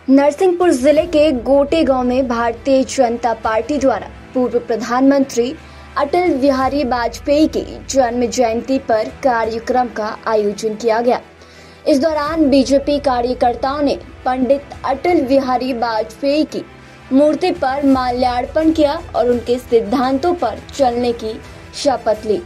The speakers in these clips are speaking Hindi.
नरसिंहपुर जिले के गोटे गांव में भारतीय जनता पार्टी द्वारा पूर्व प्रधानमंत्री अटल बिहारी वाजपेयी की जन्म जयंती पर कार्यक्रम का आयोजन किया गया। इस दौरान बीजेपी कार्यकर्ताओं ने पंडित अटल बिहारी वाजपेयी की मूर्ति पर माल्यार्पण किया और उनके सिद्धांतों पर चलने की शपथ ली।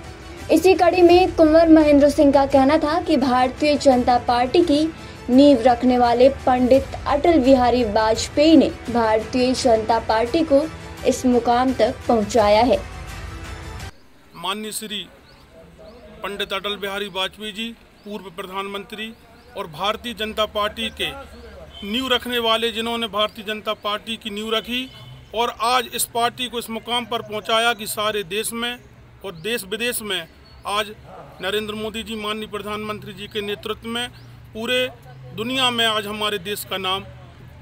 इसी कड़ी में कुंवर महेंद्र सिंह का कहना था कि भारतीय जनता पार्टी की नींव रखने वाले पंडित अटल बिहारी वाजपेयी ने भारतीय जनता पार्टी को इस मुकाम तक पहुंचाया है। माननीय श्री पंडित अटल बिहारी वाजपेयी जी पूर्व प्रधानमंत्री और भारतीय जनता पार्टी के नींव रखने वाले, जिन्होंने भारतीय जनता पार्टी की नींव रखी और आज इस पार्टी को इस मुकाम पर पहुंचाया कि सारे देश में और देश विदेश में आज नरेंद्र मोदी जी माननीय प्रधानमंत्री जी के नेतृत्व में पूरे दुनिया में आज हमारे देश का नाम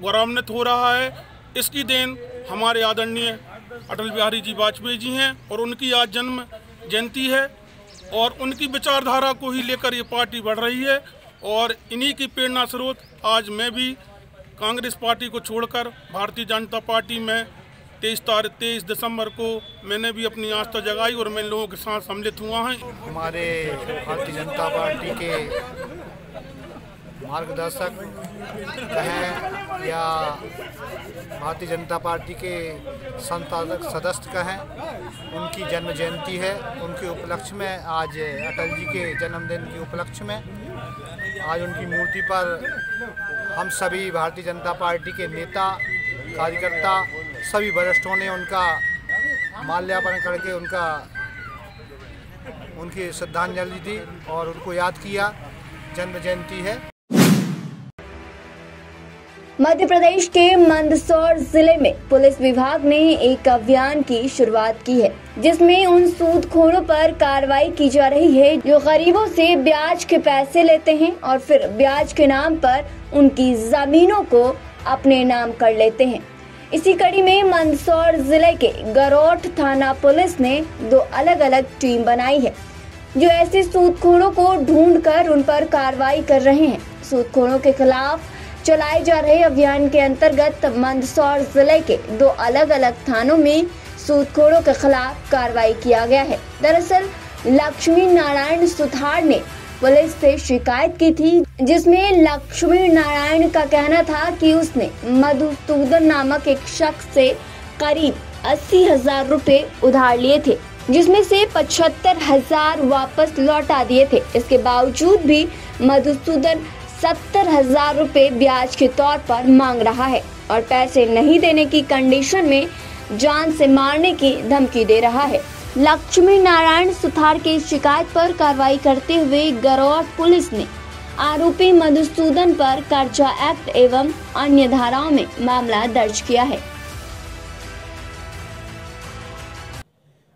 गौरवान्वित हो रहा है। इसकी देन हमारे आदरणीय अटल बिहारी जी वाजपेयी जी हैं और उनकी आज जन्म जयंती है और उनकी विचारधारा को ही लेकर ये पार्टी बढ़ रही है और इन्हीं की प्रेरणा स्रोत आज मैं भी कांग्रेस पार्टी को छोड़कर भारतीय जनता पार्टी में 23 दिसंबर को मैंने भी अपनी आस्था जगाई और मैं लोगों के साथ सम्मिलित हुआ है। हमारे भारतीय जनता पार्टी के मार्गदर्शक कहें या भारतीय जनता पार्टी के संस्थापक सदस्य कहें, उनकी जन्म जयंती है। उनके उपलक्ष्य में आज अटल जी के जन्मदिन के उपलक्ष्य में आज उनकी मूर्ति पर हम सभी भारतीय जनता पार्टी के नेता, कार्यकर्ता, सभी वरिष्ठों ने उनका माल्यार्पण करके उनकी श्रद्धांजलि दी और उनको याद किया। जन्म जयंती है। मध्य प्रदेश के मंदसौर जिले में पुलिस विभाग ने एक अभियान की शुरुआत की है, जिसमें उन सूदखोरों पर कार्रवाई की जा रही है जो गरीबों से ब्याज के पैसे लेते हैं और फिर ब्याज के नाम पर उनकी जमीनों को अपने नाम कर लेते हैं। इसी कड़ी में मंदसौर जिले के गरौठ थाना पुलिस ने 2 अलग अलग टीम बनाई है जो ऐसे सूदखोरों को ढूंढकर उन पर कार्रवाई कर रहे हैं। सूदखोरों के खिलाफ चलाए जा रहे अभियान के अंतर्गत मंदसौर जिले के 2 अलग अलग थानों में सूदखोरों के खिलाफ कार्रवाई किया गया है। दरअसल लक्ष्मी नारायण सुथार ने पुलिस से शिकायत की थी, जिसमें लक्ष्मी नारायण का कहना था कि उसने मधुसूदन नामक एक शख्स से करीब 80,000 रुपए उधार लिए थे, जिसमें से 75,000 वापस लौटा दिए थे। इसके बावजूद भी मधुसूदन 70,000 रुपए ब्याज के तौर पर मांग रहा है और पैसे नहीं देने की कंडीशन में जान से मारने की धमकी दे रहा है। लक्ष्मी नारायण सुथार की शिकायत पर कार्रवाई करते हुए गरौठ पुलिस ने आरोपी मधुसूदन पर कर्जा एक्ट एवं अन्य धाराओं में मामला दर्ज किया है।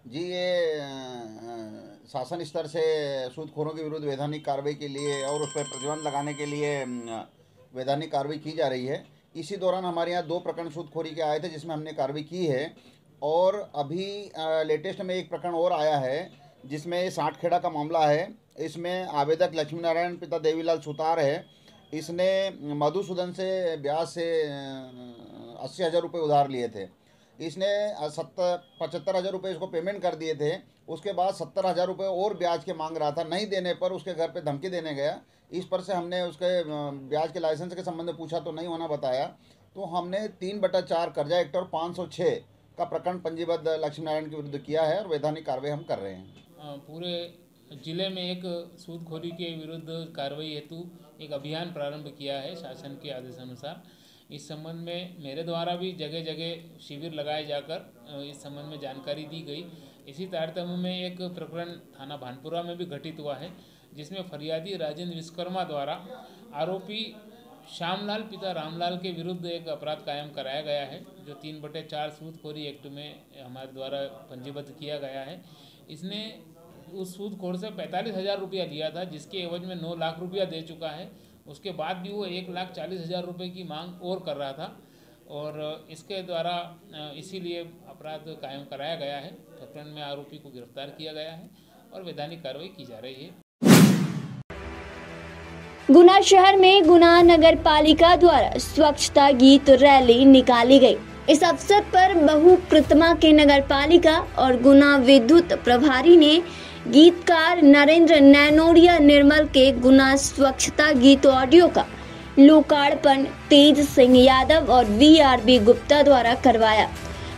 जी, ये शासन स्तर से सूदखोरों के विरुद्ध वैधानिक कार्रवाई के लिए और उस पर प्रतिबंध लगाने के लिए वैधानिक कार्रवाई की जा रही है। इसी दौरान हमारे यहाँ 2 प्रकरण सूदखोरी के आए थे जिसमें हमने कार्रवाई की है और अभी लेटेस्ट में एक प्रकरण और आया है जिसमें 60 खेड़ा का मामला है। इसमें आवेदक लक्ष्मी नारायण पिता देवीलाल सुतार है। इसने मधुसूदन से ब्याज से 80,000 रुपये उधार लिए थे। इसने 75,000 रुपये इसको पेमेंट कर दिए थे। उसके बाद 70,000 रुपये और ब्याज के मांग रहा था। नहीं देने पर उसके घर पे धमकी देने गया। इस पर से हमने उसके ब्याज के लाइसेंस के संबंध में पूछा तो नहीं होना बताया, तो हमने 3/4 कर्जा एक्ट और 506 का प्रकरण पंजीबद्ध लक्ष्मी नारायण के विरुद्ध किया है और वैधानिक कार्रवाई हम कर रहे हैं। पूरे जिले में एक सूदखोरी के विरुद्ध कार्रवाई हेतु एक अभियान प्रारंभ किया है शासन के आदेशानुसार। इस संबंध में मेरे द्वारा भी जगह जगह शिविर लगाए जाकर इस संबंध में जानकारी दी गई। इसी तारतम्य में एक प्रकरण थाना भानपुरा में भी घटित हुआ है, जिसमें फरियादी राजेंद्र विश्वकर्मा द्वारा आरोपी श्यामलाल पिता रामलाल के विरुद्ध एक अपराध कायम कराया गया है, जो 3/4 सूदखोरी एक्ट में हमारे द्वारा पंजीबद्ध किया गया है। इसने उस सूदखोर से 45,000 रुपया लिया था, जिसके एवज में 9 लाख रुपया दे चुका है। उसके बाद भी वो 1,40,000 रुपये की मांग और कर रहा था और इसके द्वारा इसीलिए अपराध कायम कराया गया है। प्रकरण में आरोपी को गिरफ्तार किया गया है और वैधानिक कार्रवाई की जा रही है। गुना शहर में गुना नगर पालिका द्वारा स्वच्छता गीत रैली निकाली गई। इस अवसर पर बहु प्रतिमा के नगर पालिका और गुना विद्युत प्रभारी ने गीतकार नरेंद्र नैनोरिया निर्मल के गुना स्वच्छता गीत ऑडियो का लोकार्पण तेज सिंह यादव और VRB गुप्ता द्वारा करवाया।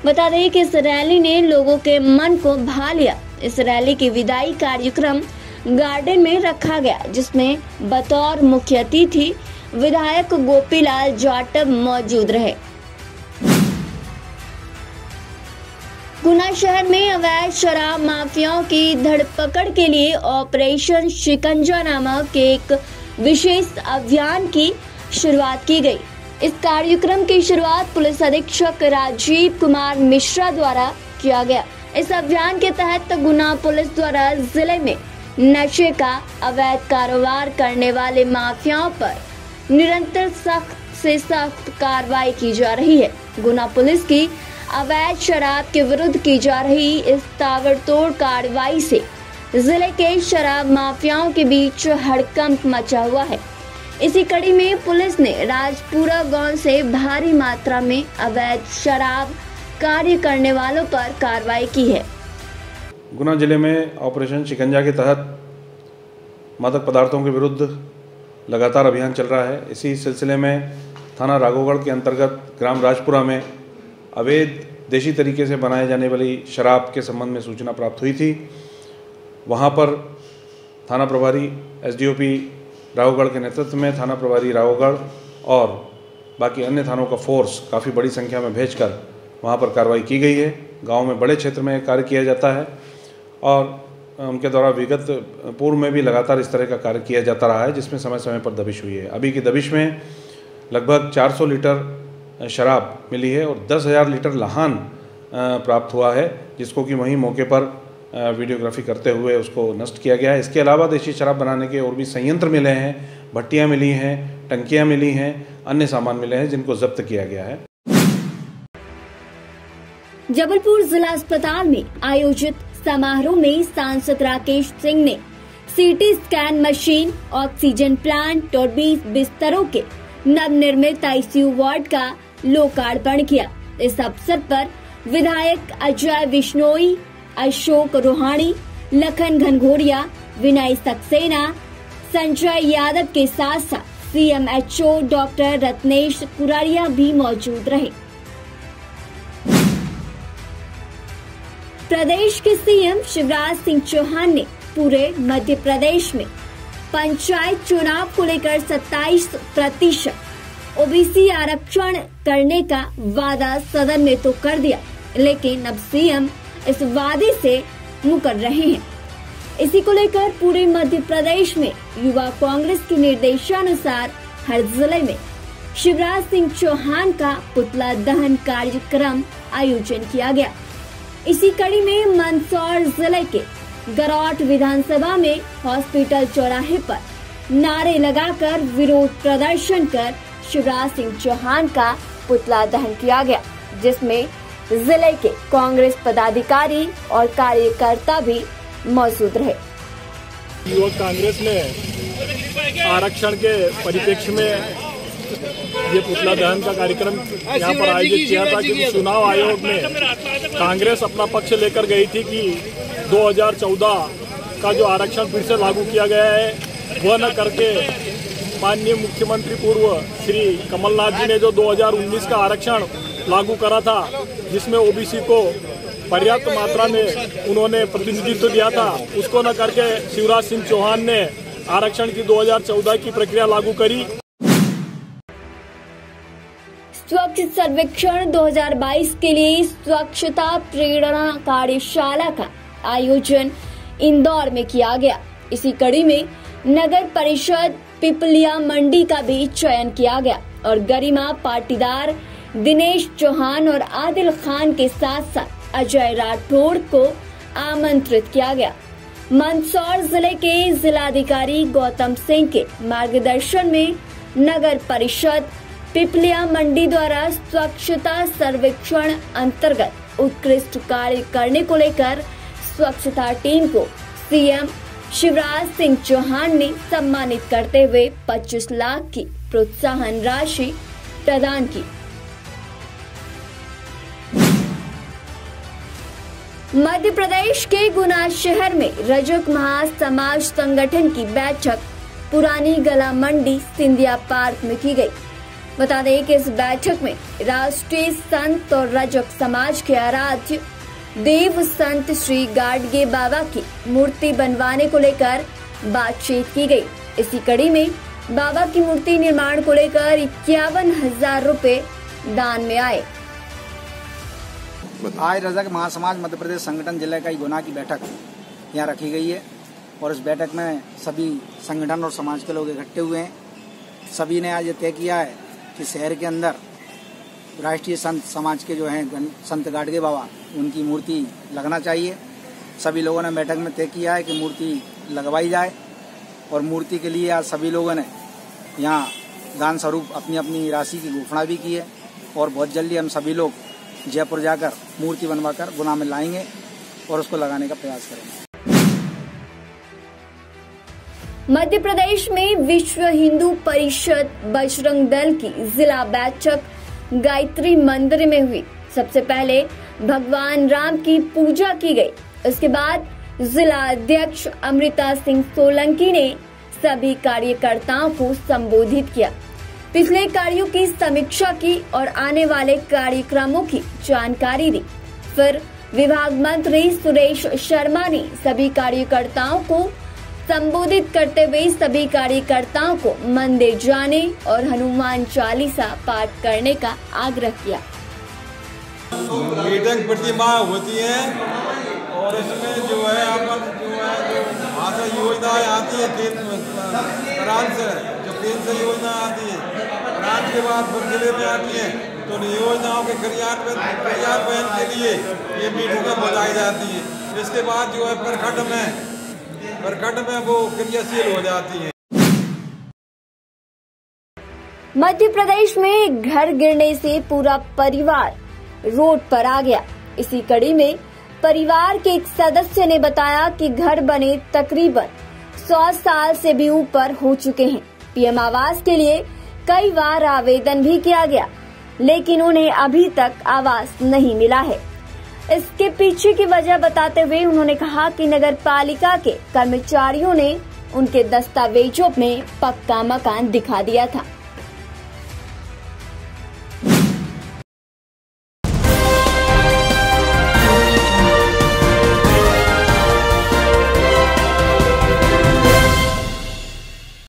बता दें कि इस रैली ने लोगों के मन को भा लिया। इस रैली की विदाई कार्यक्रम गार्डन में रखा गया, जिसमें बतौर मुख्य अतिथि विधायक गोपीलाल जाटव मौजूद रहे। गुना शहर में अवैध शराब माफियाओं की धरपकड़ के लिए ऑपरेशन शिकंजा नामक एक विशेष अभियान की शुरुआत की गई। इस कार्यक्रम की शुरुआत पुलिस अधीक्षक राजीव कुमार मिश्रा द्वारा किया गया। इस अभियान के तहत गुना पुलिस द्वारा जिले में नशे का अवैध कारोबार करने वाले माफियाओं पर निरंतर सख्त से सख्त कार्रवाई की जा रही है। गुना पुलिस की अवैध शराब के विरुद्ध की जा रही इस ताबड़तोड़ कार्रवाई से जिले के शराब माफियाओं के बीच हड़कंप मचा हुआ है। इसी कड़ी में पुलिस ने राजपुरा गांव से भारी मात्रा में अवैध शराब कार्य करने वालों पर कार्रवाई की है। गुना जिले में ऑपरेशन शिकंजा के तहत मादक पदार्थों के विरुद्ध लगातार अभियान चल रहा है। इसी सिलसिले में थाना राघोगढ़ के अंतर्गत ग्राम राजपुरा में अवैध देशी तरीके से बनाए जाने वाली शराब के संबंध में सूचना प्राप्त हुई थी। वहां पर थाना प्रभारी SDOP राघोगढ़ के नेतृत्व में थाना प्रभारी राघोगढ़ और बाकी अन्य थानों का फोर्स काफ़ी बड़ी संख्या में भेजकर वहां पर कार्रवाई की गई है। गांव में बड़े क्षेत्र में कार्य किया जाता है और उनके द्वारा विगत पूर्व में भी लगातार इस तरह का कार्य किया जाता रहा है, जिसमें समय समय पर दबिश हुई है। अभी की दबिश में लगभग 400 लीटर शराब मिली है और 10,000 लीटर लाहन प्राप्त हुआ है, जिसको कि वहीं मौके पर वीडियोग्राफी करते हुए उसको नष्ट किया गया है। इसके अलावा देशी शराब बनाने के और भी संयंत्र मिले हैं, भट्टियाँ मिली हैं, टंकियाँ मिली हैं, अन्य सामान मिले हैं जिनको जब्त किया गया है। जबलपुर जिला अस्पताल में आयोजित समारोह में सांसद राकेश सिंह ने CT scan machine, oxygen plant और 20 बिस्तरों के नवनिर्मित ICU वार्ड का लोकार्पण किया। इस अवसर पर विधायक अजय बिश्नोई, अशोक रोहाणी, लखन घनघोरिया, विनय सक्सेना, संजय यादव के साथ साथ CMHO डॉक्टर रत्नेश कुरारिया भी मौजूद रहे। प्रदेश के CM शिवराज सिंह चौहान ने पूरे मध्य प्रदेश में पंचायत चुनाव को लेकर 27% OBC आरक्षण करने का वादा सदन में तो कर दिया, लेकिन अब CM इस वादे से मुकर रहे हैं। इसी को लेकर पूरे मध्य प्रदेश में युवा कांग्रेस के निर्देशानुसार हर जिले में शिवराज सिंह चौहान का पुतला दहन कार्यक्रम आयोजन किया गया। इसी कड़ी में मंदसौर जिले के गरौट विधानसभा में हॉस्पिटल चौराहे पर नारे लगाकर विरोध प्रदर्शन कर शिवराज सिंह चौहान का पुतला दहन किया गया, जिसमें जिले के कांग्रेस पदाधिकारी और कार्यकर्ता भी मौजूद रहे। युवक कांग्रेस ने आरक्षण के परिप्रेक्ष्य में ये पुतला दहन का कार्यक्रम यहाँ पर आयोजित किया था, क्योंकि चुनाव आयोग में कांग्रेस अपना पक्ष लेकर गई थी कि 2014 का जो आरक्षण फिर से लागू किया गया है वह न करके माननीय मुख्यमंत्री पूर्व श्री कमलनाथ जी ने जो 2019 का आरक्षण लागू करा था, जिसमें OBC को पर्याप्त मात्रा में उन्होंने प्रतिनिधित्व दिया था, उसको न करके शिवराज सिंह चौहान ने आरक्षण की 2014 की प्रक्रिया लागू करी। स्वच्छ सर्वेक्षण 2022 के लिए स्वच्छता प्रेरणा कार्यशाला का आयोजन इंदौर में किया गया। इसी कड़ी में नगर परिषद पिपलिया मंडी का भी चयन किया गया और गरिमा पाटीदार, दिनेश चौहान और आदिल खान के साथ साथ अजय राठौड़ को आमंत्रित किया गया। मंदसौर जिले के जिलाधिकारी गौतम सिंह के मार्गदर्शन में नगर परिषद पिपलिया मंडी द्वारा स्वच्छता सर्वेक्षण अंतर्गत उत्कृष्ट कार्य करने को लेकर स्वच्छता टीम को CM शिवराज सिंह चौहान ने सम्मानित करते हुए 25 लाख की प्रोत्साहन राशि प्रदान की। मध्य प्रदेश के गुना शहर में रजक महासमाज संगठन की बैठक पुरानी गला मंडी सिंधिया पार्क में की गई। बता दें कि इस बैठक में राष्ट्रीय संत और रजक समाज के आराध्य देव संत श्री गाडगे बाबा की मूर्ति बनवाने को लेकर बातचीत की गई। इसी कड़ी में बाबा की मूर्ति निर्माण को लेकर 51,000 रुपए दान में आए। आज रजक महासमाज मध्य प्रदेश संगठन जिले का गुना की बैठक यहाँ रखी गई है और इस बैठक में सभी संगठन और समाज के लोग इकट्ठे हुए हैं। सभी ने आज ये तय किया है कि शहर के अंदर राष्ट्रीय संत समाज के जो हैं संत गाडगे बाबा उनकी मूर्ति लगना चाहिए। सभी लोगों ने बैठक में तय किया है कि मूर्ति लगवाई जाए और मूर्ति के लिए आज सभी लोगों ने यहाँ दान स्वरूप अपनी अपनी राशि की घोषणा भी की है और बहुत जल्दी हम सभी लोग जयपुर जाकर मूर्ति बनवाकर गुना में लाएंगे और उसको लगाने का प्रयास करेंगे। मध्य प्रदेश में विश्व हिंदू परिषद बजरंग दल की जिला बैठक गायत्री मंदिर में हुई। सबसे पहले भगवान राम की पूजा की गई। उसके बाद जिला अध्यक्ष अमृता सिंह सोलंकी ने सभी कार्यकर्ताओं को संबोधित किया, पिछले कार्यों की समीक्षा की और आने वाले कार्यक्रमों की जानकारी दी। फिर विभाग मंत्री सुरेश शर्मा ने सभी कार्यकर्ताओं को संबोधित करते हुए सभी कार्यकर्ताओं को मंदिर जाने और हनुमान चालीसा पाठ करने का आग्रह किया। मीटिंग प्रतिमा होती है और इसमें जो है भाषा योजनाएं आती है केंद्र से, जो केंद्र से योजना आती है राज्य के बाद फिर जिले में आती है, तो योजनाओं के क्रियान्वयन के लिए ये मीटिंगें बुलाई जाती है। इसके बाद जो है प्रखंड में वो क्रियाशील हो जाती है। मध्य प्रदेश में घर गिरने से पूरा परिवार रोड पर आ गया। इसी कड़ी में परिवार के एक सदस्य ने बताया कि घर बने तकरीबन 100 साल से भी ऊपर हो चुके हैं। पीएम आवास के लिए कई बार आवेदन भी किया गया, लेकिन उन्हें अभी तक आवास नहीं मिला है। इसके पीछे की वजह बताते हुए उन्होंने कहा कि नगर पालिका के कर्मचारियों ने उनके दस्तावेजों में पक्का मकान दिखा दिया था।